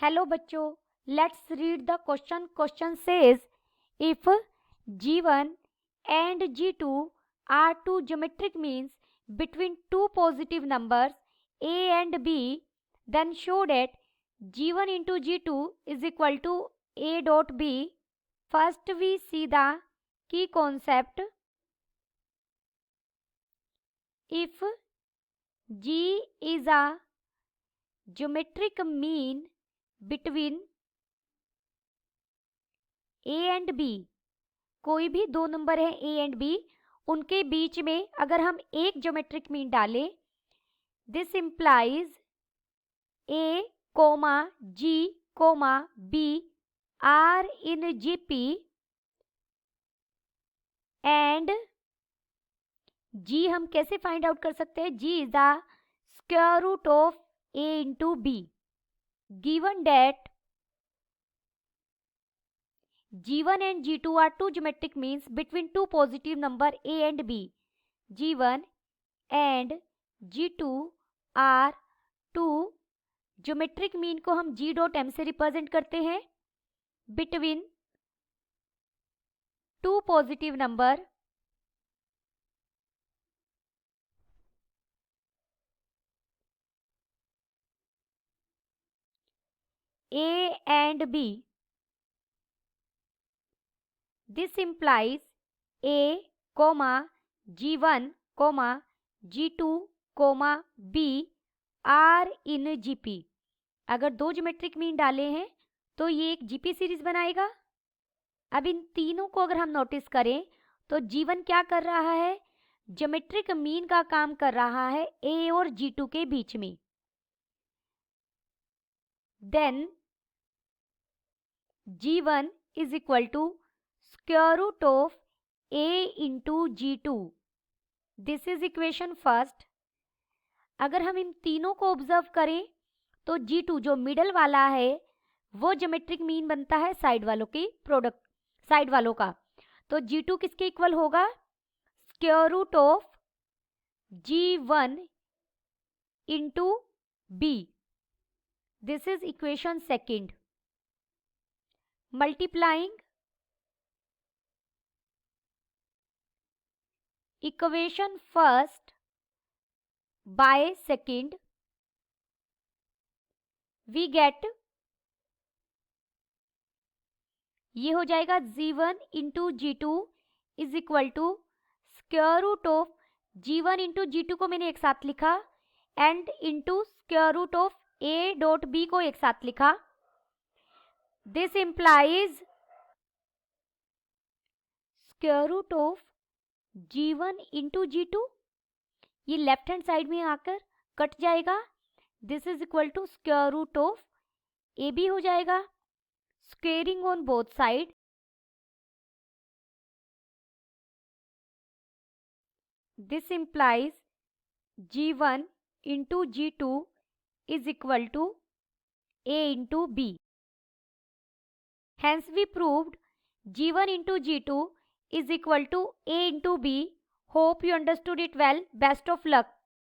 Hello बच्चों, let's read the question. Question says if G1 and G2 are two geometric means between two positive numbers A and B, then show that G1 into G2 is equal to A dot B. First we see the key concept. If G is a geometric mean between A and B, कोई भी दो number है A and B, उनके बीच में अगर हम एक geometric mean डालें, this implies A, G, B are in GP and G हम कैसे फाइंड आउट कर सकते हैं? G is the square root of A into B. Given that G1 and G2 are two geometric means between two positive number A and B. G1 and G2 are two geometric mean को हम G dot M से represent करते हैं between two positive number A and B. This implies A, G1, G2, B are in GP. अगर दो geometric mean डाले हैं तो ये एक GP सीरीज बनाएगा. अब इन तीनों को अगर हम नोटिस करें तो G1 क्या कर रहा है? ज्योमेट्रिक मीन का काम कर रहा है A और G2 के बीच में. Then G1 is equal to square root of A into G2. This is equation first. अगर हम इन तीनों को ऑब्जर्व करें तो G2 जो मिडल वाला है वो ज्योमेट्रिक मीन बनता है साइड वालों की प्रोडक्ट, साइड वालों का. तो G2 किसके इक्वल होगा? Square root of G1 into B. This is equation second. Multiplying equation first by second, we get, ये हो जाएगा G1 into G2 is equal to square root of G1 into G2 को मैंने एक साथ लिखा and into square root of A dot B को एक साथ लिखा. This implies square root of G1 into G2, ये लेफ्ट हैंड साइड में आकर कट जाएगा. This is equal to square root of AB हो जाएगा. Squaring on both side, this implies G1 into G2 is equal to A into B. Hence we proved G1 into G2 is equal to A into B. Hope you understood it well. Best of luck.